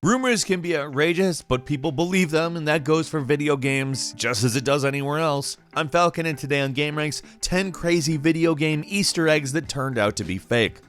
Rumors can be outrageous, but people believe them, and that goes for video games just as it does anywhere else. I'm Falcon, and today on gameranx, 10 crazy video game Easter eggs that turned out to be fake.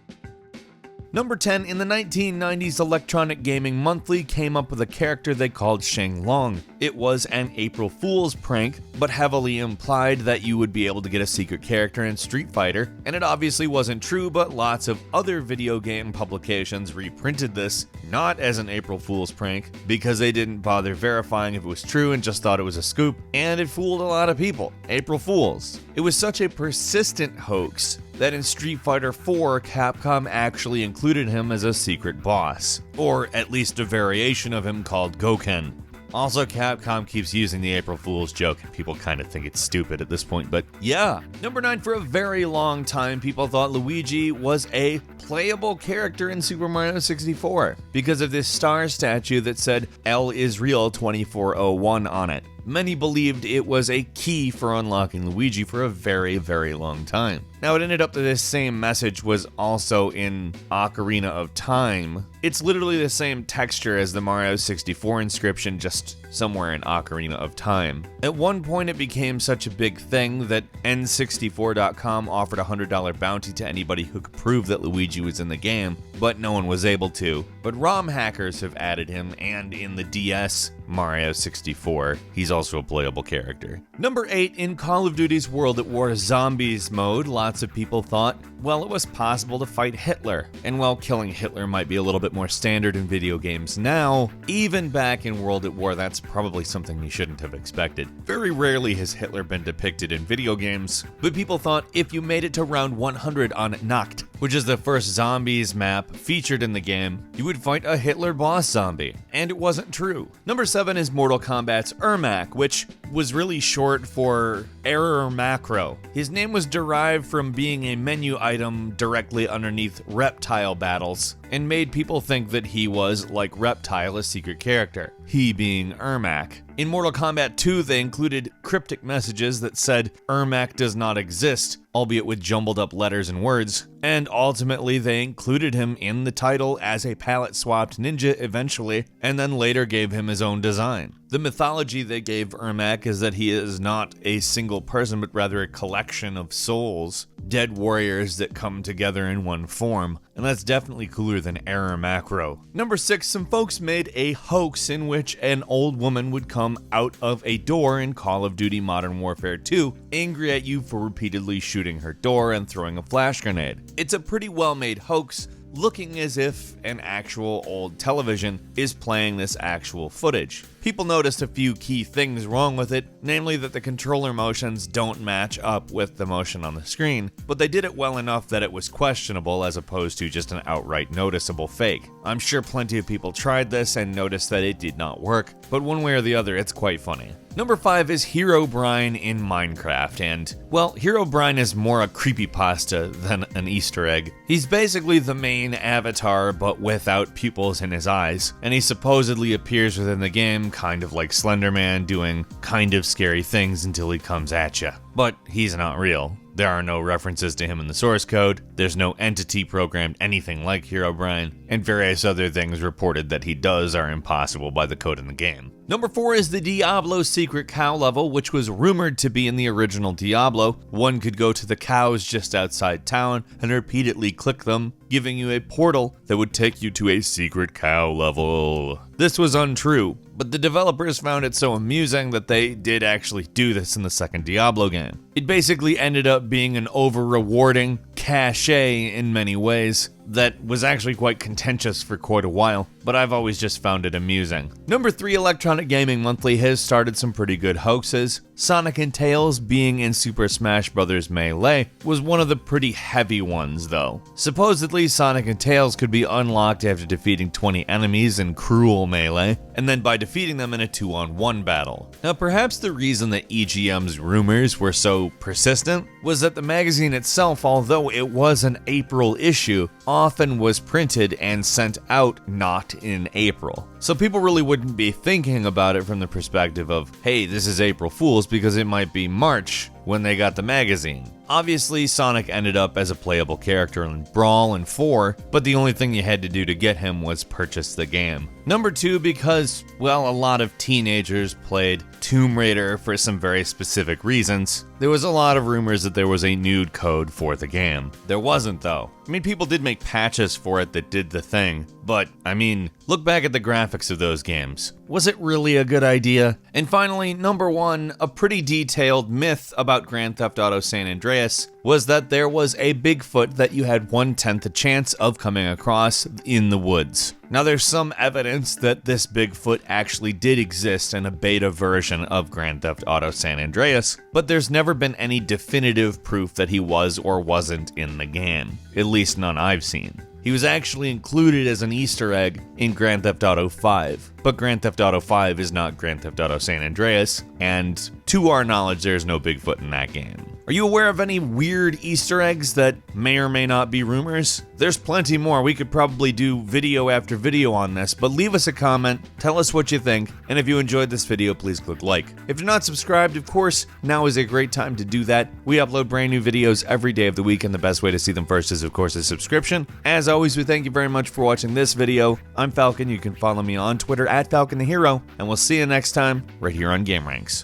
Number 10, in the 1990s, Electronic Gaming Monthly came up with a character they called Shing Long. It was an April Fool's prank, but heavily implied that you would be able to get a secret character in Street Fighter, and it obviously wasn't true, but lots of other video game publications reprinted this, not as an April Fool's prank, because they didn't bother verifying if it was true and just thought it was a scoop, and it fooled a lot of people. April Fools. It was such a persistent hoax that in Street Fighter 4, Capcom actually included him as a secret boss, or at least a variation of him called Goken. Also, Capcom keeps using the April Fool's joke, and people kind of think it's stupid at this point, but yeah. Number 9, for a very long time, people thought Luigi was a playable character in Super Mario 64 because of this star statue that said L is real 2401 on it. Many believed it was a key for unlocking Luigi for a very, very long time. Now, it ended up that this same message was also in Ocarina of Time. It's literally the same texture as the Mario 64 inscription, just somewhere in Ocarina of Time. At one point, it became such a big thing that N64.com offered a $100 bounty to anybody who could prove that Luigi was in the game, but no one was able to. But ROM hackers have added him, and in the DS Mario 64, he's also a playable character. Number 8, in Call of Duty's World at War Zombies mode, lots of people thought, well, it was possible to fight Hitler. And while killing Hitler might be a little bit more standard in video games now, even back in World at War, that's probably something you shouldn't have expected. Very rarely has Hitler been depicted in video games, but people thought if you made it to round 100 on Nacht, which is the first zombies map featured in the game, you would fight a Hitler boss zombie. And it wasn't true. Number 7 is Mortal Kombat's Ermac, which was really short for Error Macro. His name was derived from being a menu item directly underneath Reptile battles, and made people think that he was, like Reptile, a secret character, he being Ermac. In Mortal Kombat 2, they included cryptic messages that said Ermac does not exist, albeit with jumbled up letters and words, and ultimately they included him in the title as a palette-swapped ninja eventually, and then later gave him his own design. The mythology they gave Ermac is that he is not a single person, but rather a collection of souls, dead warriors that come together in one form, and that's definitely cooler than Error Macro. Number 6, some folks made a hoax in which an old woman would come out of a door in Call of Duty Modern Warfare 2, angry at you for repeatedly shooting her door and throwing a flash grenade. It's a pretty well-made hoax, looking as if an actual old television is playing this actual footage. People noticed a few key things wrong with it, namely that the controller motions don't match up with the motion on the screen, but they did it well enough that it was questionable as opposed to just an outright noticeable fake. I'm sure plenty of people tried this and noticed that it did not work, but one way or the other, it's quite funny. Number 5 is Herobrine in Minecraft, and, well, Herobrine is more a creepypasta than an Easter egg. He's basically the main avatar, but without pupils in his eyes, and he supposedly appears within the game kind of like Slender Man, doing kind of scary things until he comes at you. But he's not real. There are no references to him in the source code, there's no entity programmed anything like Herobrine, and various other things reported that he does are impossible by the code in the game. Number 4 is the Diablo secret cow level, which was rumored to be in the original Diablo. One could go to the cows just outside town and repeatedly click them, giving you a portal that would take you to a secret cow level. This was untrue, but the developers found it so amusing that they did actually do this in the second Diablo game. It basically ended up being an over-rewarding cachet in many ways that was actually quite contentious for quite a while, but I've always just found it amusing. Number 3, Electronic Gaming Monthly has started some pretty good hoaxes. Sonic and Tails being in Super Smash Bros. Melee was one of the pretty heavy ones though. Supposedly, Sonic and Tails could be unlocked after defeating 20 enemies in Cruel Melee, and then by defeating them in a 2-on-1 battle. Now perhaps the reason that EGM's rumors were so persistent was that the magazine itself, although it was an April issue, often was printed and sent out not in April. So people really wouldn't be thinking about it from the perspective of, hey, this is April Fool's, because it might be March when they got the magazine. Obviously, Sonic ended up as a playable character in Brawl and 4, but the only thing you had to do to get him was purchase the game. Number 2, because, well, a lot of teenagers played Tomb Raider for some very specific reasons. There was a lot of rumors that there was a nude code for the game. There wasn't, though. I mean, people did make patches for it that did the thing, but, I mean, look back at the graphics of those games. Was it really a good idea? And finally, number 1, a pretty detailed myth about Grand Theft Auto San Andreas was that there was a Bigfoot that you had 1/10 a chance of coming across in the woods. Now, there's some evidence that this Bigfoot actually did exist in a beta version of Grand Theft Auto San Andreas, but there's never been any definitive proof that he was or wasn't in the game. At least none I've seen. He was actually included as an Easter egg in Grand Theft Auto 5, but Grand Theft Auto 5 is not Grand Theft Auto San Andreas, and to our knowledge, there's no Bigfoot in that game. Are you aware of any weird Easter eggs that may or may not be rumors? There's plenty more. We could probably do video after video on this, but leave us a comment, tell us what you think, and if you enjoyed this video, please click like. If you're not subscribed, of course, now is a great time to do that. We upload brand new videos every day of the week, and the best way to see them first is, of course, a subscription. As always, we thank you very much for watching this video. I'm Falcon. You can follow me on Twitter at FalconTheHero, and we'll see you next time right here on gameranx.